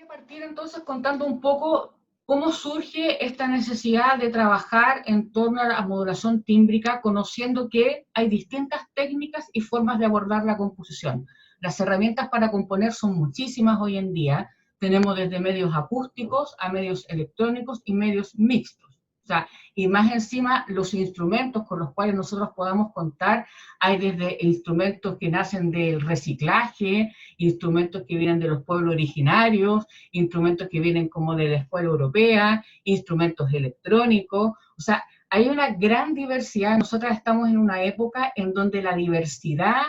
a partir entonces contando un poco cómo surge esta necesidad de trabajar en torno a la modulación tímbrica, conociendo que hay distintas técnicas y formas de abordar la composición. Las herramientas para componer son muchísimas hoy en día. Tenemos desde medios acústicos a medios electrónicos y medios mixtos. O sea, y más encima los instrumentos con los cuales nosotros podamos contar, hay desde instrumentos que nacen del reciclaje, instrumentos que vienen de los pueblos originarios, instrumentos que vienen como de la escuela europea, instrumentos electrónicos, o sea, hay una gran diversidad. Nosotras estamos en una época en donde la diversidad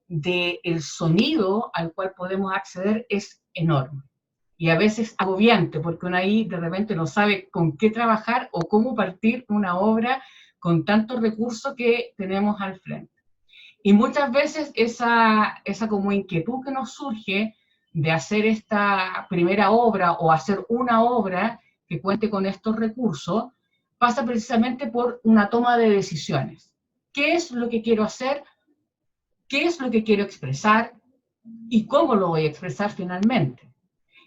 del sonido al cual podemos acceder es enorme. Y a veces agobiante, porque uno ahí de repente no sabe con qué trabajar o cómo partir una obra con tantos recursos que tenemos al frente. Y muchas veces esa como inquietud que nos surge de hacer esta primera obra o hacer una obra que cuente con estos recursos, pasa precisamente por una toma de decisiones. ¿Qué es lo que quiero hacer? ¿Qué es lo que quiero expresar? ¿Y cómo lo voy a expresar finalmente?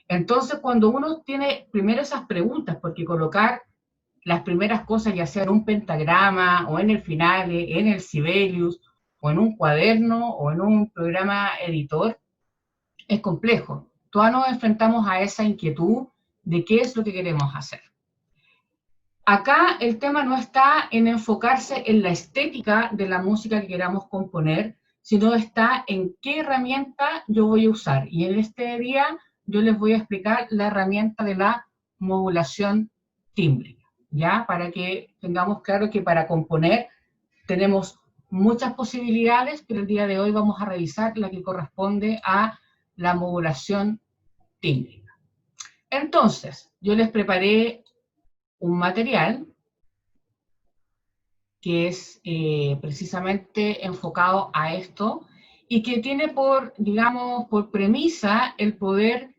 Entonces, cuando uno tiene primero esas preguntas, porque colocar las primeras cosas, ya sea en un pentagrama, o en el Finale, en el Sibelius, o en un cuaderno, o en un programa editor, es complejo. Todos nos enfrentamos a esa inquietud de qué es lo que queremos hacer. Acá el tema no está en enfocarse en la estética de la música que queramos componer, sino está en qué herramienta yo voy a usar. Y en este día yo les voy a explicar la herramienta de la modulación tímbrica, ¿ya? Para que tengamos claro que para componer tenemos muchas posibilidades, pero el día de hoy vamos a revisar la que corresponde a la modulación tímbrica. Entonces, yo les preparé un material que es precisamente enfocado a esto y que tiene por, digamos, por premisa el poder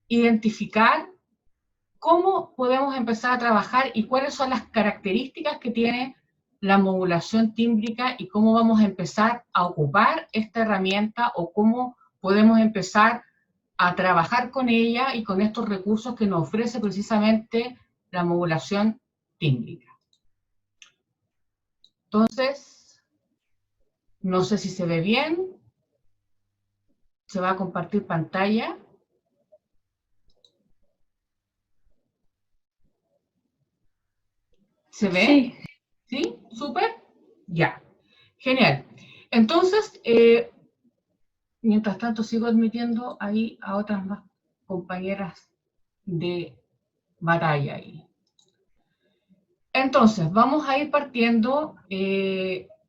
identificar cómo podemos empezar a trabajar y cuáles son las características que tiene la modulación tímbrica y cómo vamos a empezar a ocupar esta herramienta o cómo podemos empezar a trabajar con ella y con estos recursos que nos ofrece precisamente la modulación tímbrica. Entonces, no sé si se ve bien. Se va a compartir pantalla. ¿Se ve? Sí. ¿Sí? ¿Súper? Ya. Genial. Entonces, mientras tanto sigo admitiendo ahí a otras más compañeras de batalla ahí. Entonces, vamos a ir partiendo,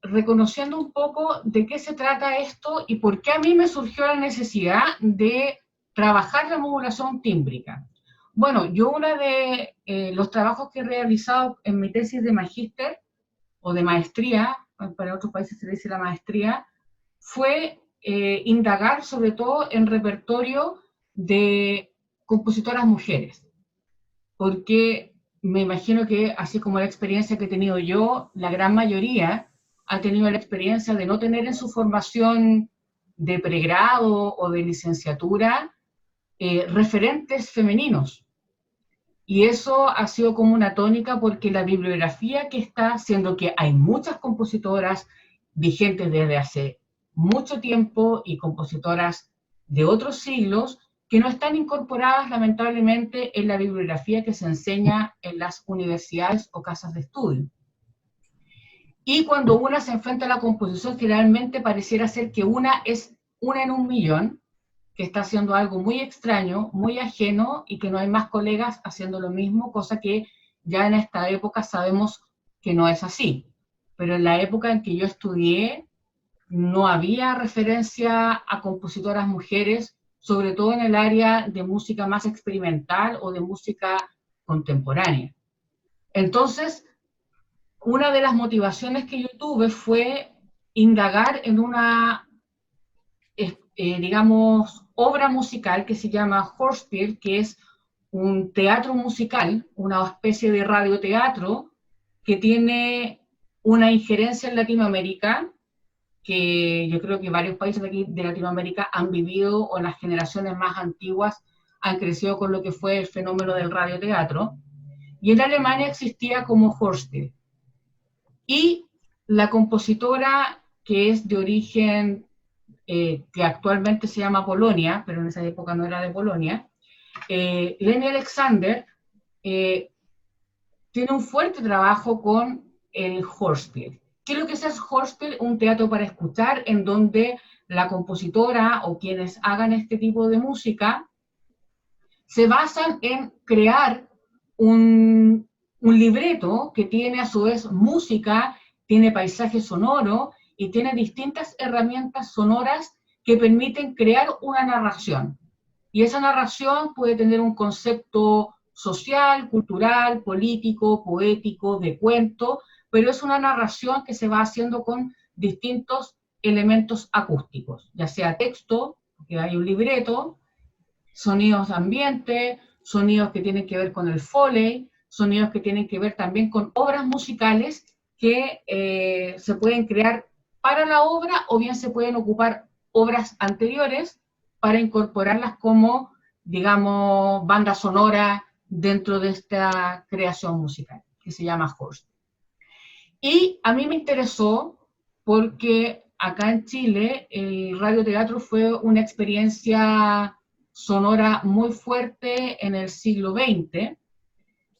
reconociendo un poco de qué se trata esto y por qué a mí me surgió la necesidad de trabajar la modulación tímbrica. Bueno, yo uno de los trabajos que he realizado en mi tesis de magíster o de maestría, para otros países se dice la maestría, fue indagar sobre todo en repertorio de compositoras mujeres, porque me imagino que, así como la experiencia que he tenido yo, la gran mayoría ha tenido la experiencia de no tener en su formación de pregrado o de licenciatura referentes femeninos. Y eso ha sido como una tónica porque la bibliografía que está, siendo que hay muchas compositoras vigentes desde hace mucho tiempo y compositoras de otros siglos, que no están incorporadas lamentablemente en la bibliografía que se enseña en las universidades o casas de estudio. Y cuando una se enfrenta a la composición, generalmente pareciera ser que una es una en un millón, que está haciendo algo muy extraño, muy ajeno, y que no hay más colegas haciendo lo mismo, cosa que ya en esta época sabemos que no es así. Pero en la época en que yo estudié, no había referencia a compositoras mujeres, sobre todo en el área de música más experimental o de música contemporánea. Entonces, una de las motivaciones que yo tuve fue indagar en una, digamos, obra musical que se llama Hörspiel, que es un teatro musical, una especie de radioteatro que tiene una injerencia en Latinoamérica, que yo creo que varios países de aquí de Latinoamérica han vivido, o las generaciones más antiguas han crecido con lo que fue el fenómeno del radioteatro, y en Alemania existía como Hörspiel. Y la compositora, que es de origen, que actualmente se llama Polonia, pero en esa época no era de Polonia, Leni Alexander, tiene un fuerte trabajo con el Hörspiel. ¿Qué es lo que es el Hörspiel? Un teatro para escuchar en donde la compositora o quienes hagan este tipo de música se basan en crear un libreto que tiene a su vez música, tiene paisaje sonoro y tiene distintas herramientas sonoras que permiten crear una narración. Y esa narración puede tener un concepto social, cultural, político, poético, de cuento, pero es una narración que se va haciendo con distintos elementos acústicos, ya sea texto, que hay un libreto, sonidos de ambiente, sonidos que tienen que ver con el Foley, sonidos que tienen que ver también con obras musicales que se pueden crear para la obra o bien se pueden ocupar obras anteriores para incorporarlas como, digamos, banda sonora dentro de esta creación musical, que se llama Horst. Y a mí me interesó porque acá en Chile el radioteatro fue una experiencia sonora muy fuerte en el siglo XX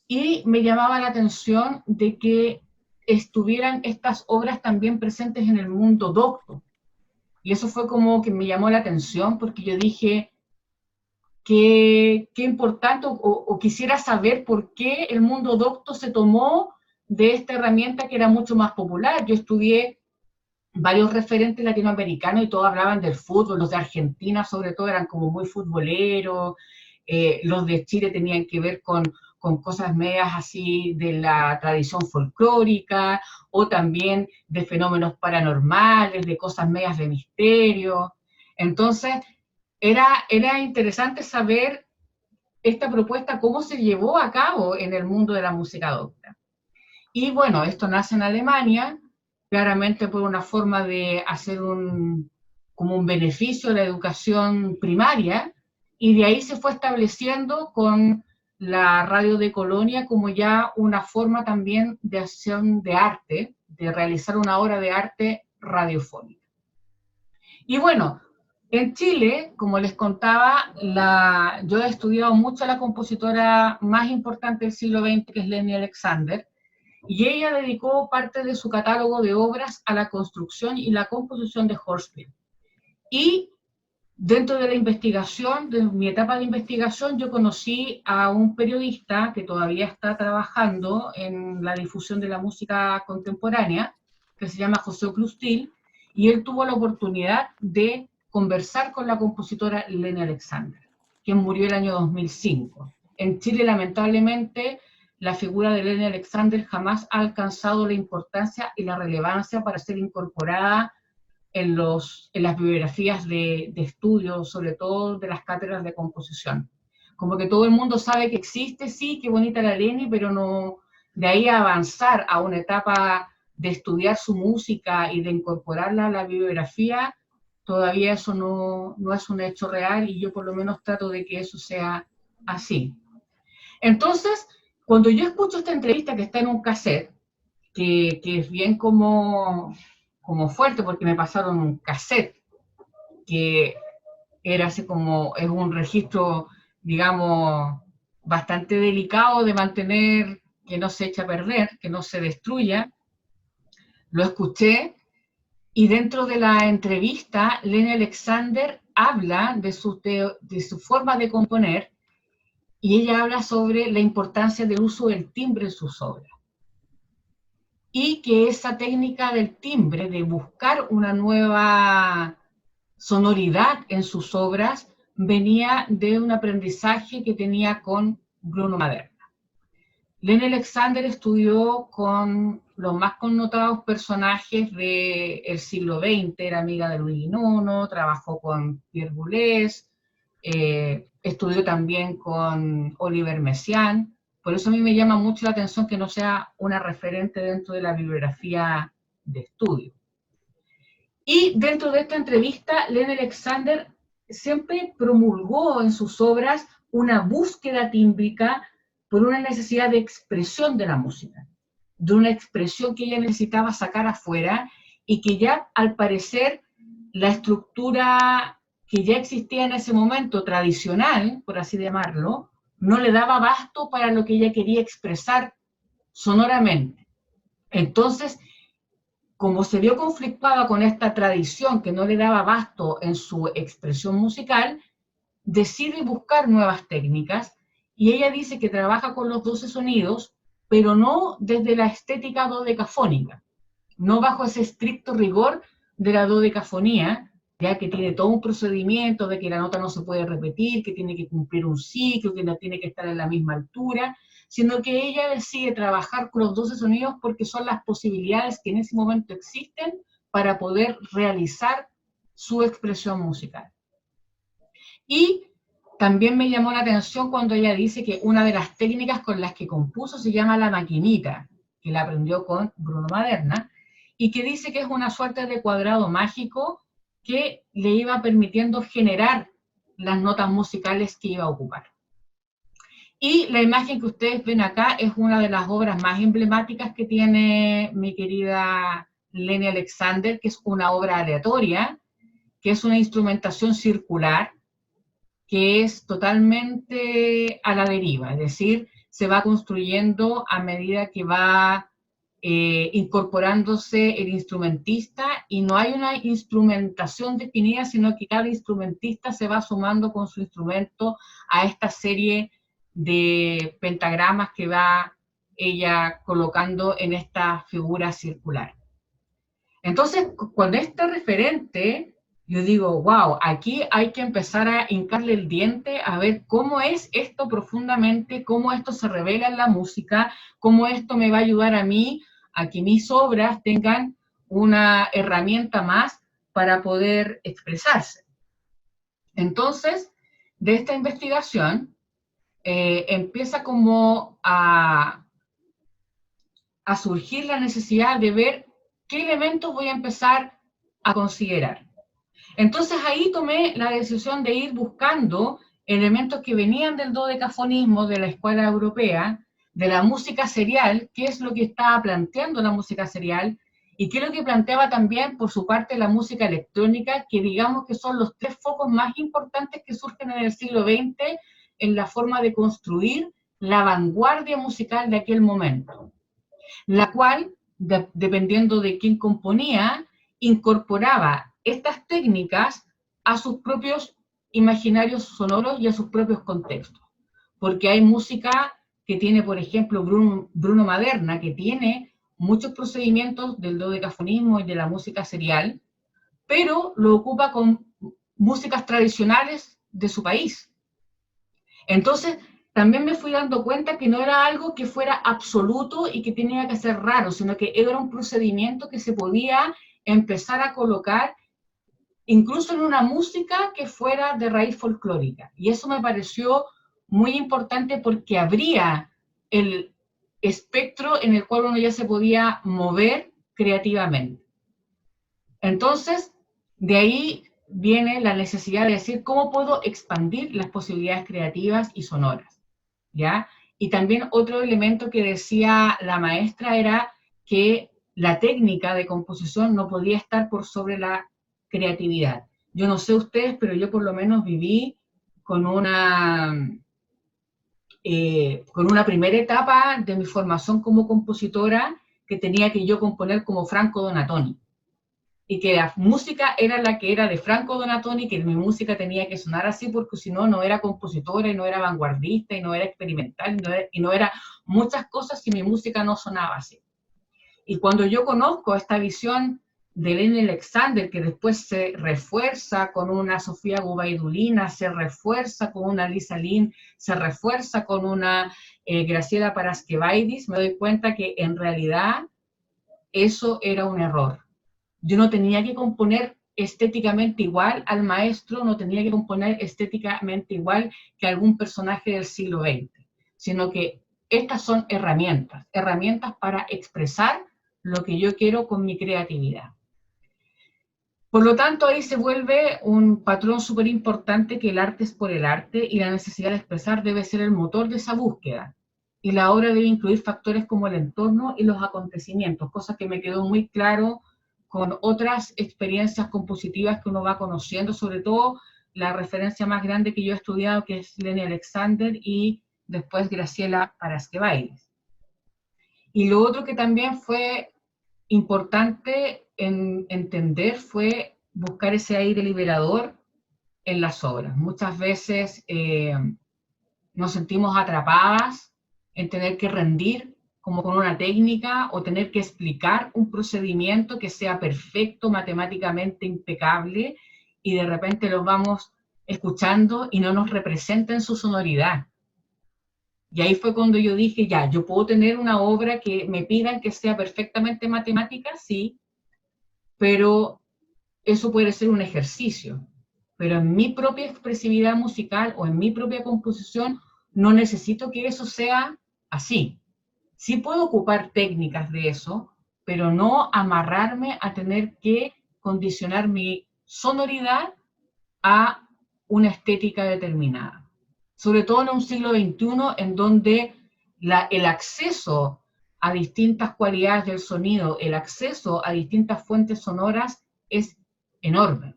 y me llamaba la atención de que estuvieran estas obras también presentes en el mundo docto. Y eso fue como que me llamó la atención porque yo dije, qué importante, o quisiera saber por qué el mundo docto se tomó de esta herramienta que era mucho más popular. Yo estudié varios referentes latinoamericanos y todos hablaban del fútbol, los de Argentina sobre todo eran como muy futboleros, los de Chile tenían que ver con cosas medias así de la tradición folclórica, o también de fenómenos paranormales, de cosas medias de misterio. Entonces, era interesante saber esta propuesta, cómo se llevó a cabo en el mundo de la música docta. Y bueno, esto nace en Alemania, claramente por una forma de hacer como un beneficio de la educación primaria, y de ahí se fue estableciendo con la radio de Colonia como ya una forma también de acción de arte, de realizar una obra de arte radiofónica. Y bueno, en Chile, como les contaba, yo he estudiado mucho a la compositora más importante del siglo XX, que es Leni Alexander, y ella dedicó parte de su catálogo de obras a la construcción y la composición de Hörspiel. Y dentro de la investigación, de mi etapa de investigación, yo conocí a un periodista que todavía está trabajando en la difusión de la música contemporánea, que se llama José Clustil, y él tuvo la oportunidad de conversar con la compositora Leni Alexander, quien murió el año 2005. En Chile, lamentablemente, la figura de Leni Alexander jamás ha alcanzado la importancia y la relevancia para ser incorporada en las bibliografías de estudio, sobre todo de las cátedras de composición. Como que todo el mundo sabe que existe, sí, qué bonita la Leni, pero no, de ahí a avanzar a una etapa de estudiar su música y de incorporarla a la bibliografía, todavía eso no es un hecho real, y yo por lo menos trato de que eso sea así. Entonces, cuando yo escucho esta entrevista que está en un cassette, que es bien como fuerte, porque me pasaron un cassette, que era así como, es un registro, digamos, bastante delicado de mantener, que no se eche a perder, que no se destruya. Lo escuché, y dentro de la entrevista, Leni Alexander habla de su forma de componer, y ella habla sobre la importancia del uso del timbre en sus obras. Y que esa técnica del timbre, de buscar una nueva sonoridad en sus obras, venía de un aprendizaje que tenía con Bruno Maderna. Leni Alexander estudió con los más connotados personajes del siglo XX, era amiga de Luigi Nono, trabajó con Pierre Boulez, estudió también con Oliver Messiaen. Por eso a mí me llama mucho la atención que no sea una referente dentro de la bibliografía de estudio. Y dentro de esta entrevista, Leni Alexander siempre promulgó en sus obras una búsqueda tímbrica por una necesidad de expresión de la música, de una expresión que ella necesitaba sacar afuera y que ya al parecer la estructura que ya existía en ese momento, tradicional, por así llamarlo, no le daba abasto para lo que ella quería expresar sonoramente. Entonces, como se vio conflictuada con esta tradición que no le daba abasto en su expresión musical, decide buscar nuevas técnicas y ella dice que trabaja con los 12 sonidos, pero no desde la estética dodecafónica, no bajo ese estricto rigor de la dodecafonía, ya que tiene todo un procedimiento de que la nota no se puede repetir, que tiene que cumplir un ciclo, que no tiene que estar en la misma altura, sino que ella decide trabajar con los 12 sonidos porque son las posibilidades que en ese momento existen para poder realizar su expresión musical. Y también me llamó la atención cuando ella dice que una de las técnicas con las que compuso se llama la maquinita, que la aprendió con Bruno Maderna, y que dice que es una suerte de cuadrado mágico que le iba permitiendo generar las notas musicales que iba a ocupar. Y la imagen que ustedes ven acá es una de las obras más emblemáticas que tiene mi querida Leni Alexander, que es una obra aleatoria, que es una instrumentación circular, que es totalmente a la deriva, es decir, se va construyendo a medida que va incorporándose el instrumentista y no hay una instrumentación definida, sino que cada instrumentista se va sumando con su instrumento a esta serie de pentagramas que va ella colocando en esta figura circular. Entonces, con este referente, yo digo, wow, aquí hay que empezar a hincarle el diente a ver cómo es esto profundamente, cómo esto se revela en la música, cómo esto me va a ayudar a mí a que mis obras tengan una herramienta más para poder expresarse. Entonces, de esta investigación, empieza como a surgir la necesidad de ver qué elementos voy a empezar a considerar. Entonces ahí tomé la decisión de ir buscando elementos que venían del dodecafonismo, de la escuela europea, de la música serial, qué es lo que estaba planteando la música serial, y qué es lo que planteaba también, por su parte, la música electrónica, que digamos que son los tres focos más importantes que surgen en el siglo XX en la forma de construir la vanguardia musical de aquel momento, la cual, dependiendo de quién componía, incorporaba estas técnicas a sus propios imaginarios sonoros y a sus propios contextos. Porque hay música que tiene, por ejemplo, Bruno Maderna, que tiene muchos procedimientos del dodecafonismo y de la música serial, pero lo ocupa con músicas tradicionales de su país. Entonces, también me fui dando cuenta que no era algo que fuera absoluto y que tenía que ser raro, sino que era un procedimiento que se podía empezar a colocar incluso en una música que fuera de raíz folclórica. Y eso me pareció muy importante porque abría el espectro en el cual uno ya se podía mover creativamente. Entonces, de ahí viene la necesidad de decir cómo puedo expandir las posibilidades creativas y sonoras, ¿ya? Y también otro elemento que decía la maestra era que la técnica de composición no podía estar por sobre la creatividad. Yo no sé ustedes, pero yo por lo menos viví con una primera etapa de mi formación como compositora que tenía que yo componer como Franco Donatoni. Y que la música era la que era de Franco Donatoni, que mi música tenía que sonar así, porque si no, no era compositora, y no era vanguardista, y no era experimental, y no era muchas cosas si mi música no sonaba así. Y cuando yo conozco esta visión de Leni Alexander, que después se refuerza con una Sofía Gubaidulina, se refuerza con una Lisa Lin, se refuerza con una Graciela Paraskevaidis, me doy cuenta que en realidad eso era un error. Yo no tenía que componer estéticamente igual al maestro, no tenía que componer estéticamente igual que algún personaje del siglo XX, sino que estas son herramientas para expresar lo que yo quiero con mi creatividad. Por lo tanto, ahí se vuelve un patrón súper importante que el arte es por el arte y la necesidad de expresar debe ser el motor de esa búsqueda. Y la obra debe incluir factores como el entorno y los acontecimientos, cosa que me quedó muy claro con otras experiencias compositivas que uno va conociendo, sobre todo la referencia más grande que yo he estudiado, que es Leni Alexander y después Graciela Parasquevailis. Y lo otro que también fue importante en entender fue buscar ese aire liberador en las obras. Muchas veces nos sentimos atrapadas en tener que rendir como con una técnica o tener que explicar un procedimiento que sea perfecto, matemáticamente impecable, y de repente los vamos escuchando y no nos representa en su sonoridad. Y ahí fue cuando yo dije, ya, yo puedo tener una obra que me pidan que sea perfectamente matemática, sí, pero eso puede ser un ejercicio. Pero en mi propia expresividad musical o en mi propia composición no necesito que eso sea así. Sí puedo ocupar técnicas de eso, pero no amarrarme a tener que condicionar mi sonoridad a una estética determinada. Sobre todo en un siglo XXI en donde el acceso a distintas cualidades del sonido, el acceso a distintas fuentes sonoras es enorme,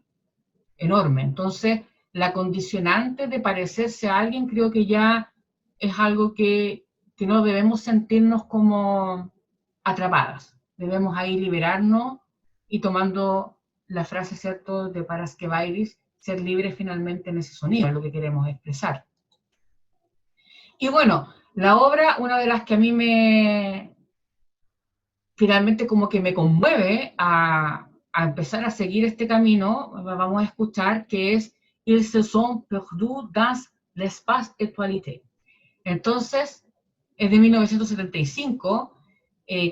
enorme. Entonces, la condicionante de parecerse a alguien creo que ya es algo que no debemos sentirnos como atrapadas. Debemos ahí liberarnos y tomando la frase, ¿cierto?, de Parasquevailis, ser libres finalmente en ese sonido, es lo que queremos expresar. Y bueno, la obra, una de las que a mí finalmente como que me conmueve a empezar a seguir este camino, vamos a escuchar, que es Ils se sont perdus dans l'espace étoilé. Entonces, es de 1975,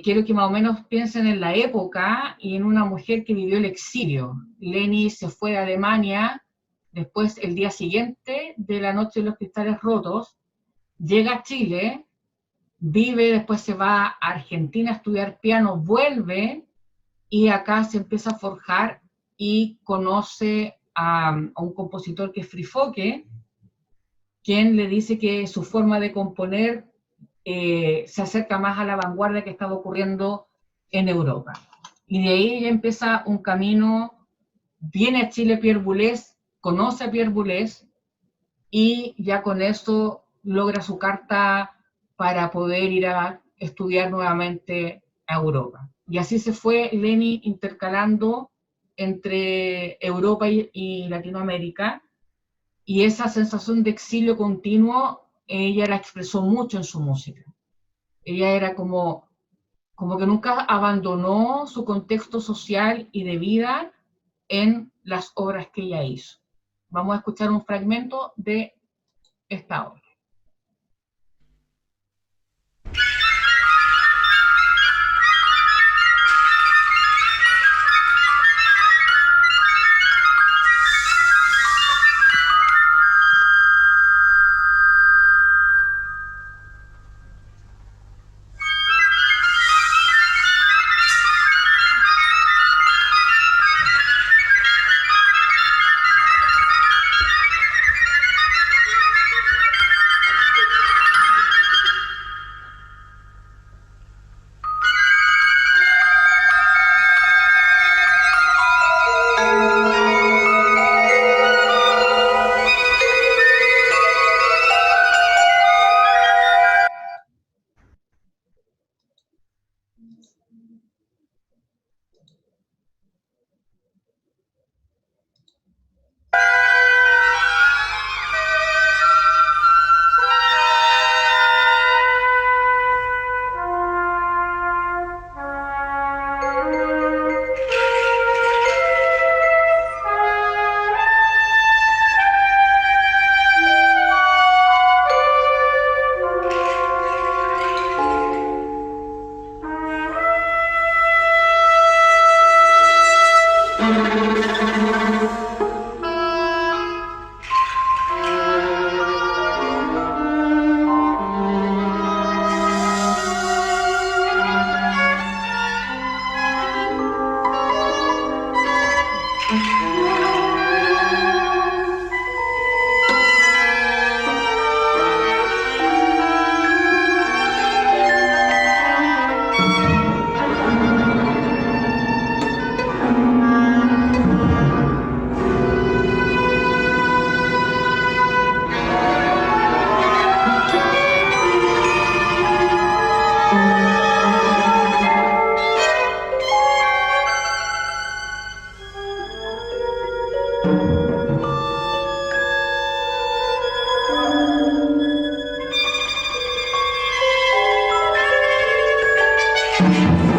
quiero que más o menos piensen en la época y en una mujer que vivió el exilio. Leni se fue a Alemania, después el día siguiente de la Noche de los Cristales Rotos, llega a Chile, vive, después se va a Argentina a estudiar piano, vuelve y acá se empieza a forjar y conoce a un compositor que es Frifoque, quien le dice que su forma de componer se acerca más a la vanguardia que estaba ocurriendo en Europa. Y de ahí ella empieza un camino, viene a Chile Pierre Boulez, conoce a Pierre Boulez y ya con eso logra su carta para poder ir a estudiar nuevamente a Europa. Y así se fue Leni intercalando entre Europa y Latinoamérica, y esa sensación de exilio continuo, ella la expresó mucho en su música. Ella era como que nunca abandonó su contexto social y de vida en las obras que ella hizo. Vamos a escuchar un fragmento de esta obra. Thank you.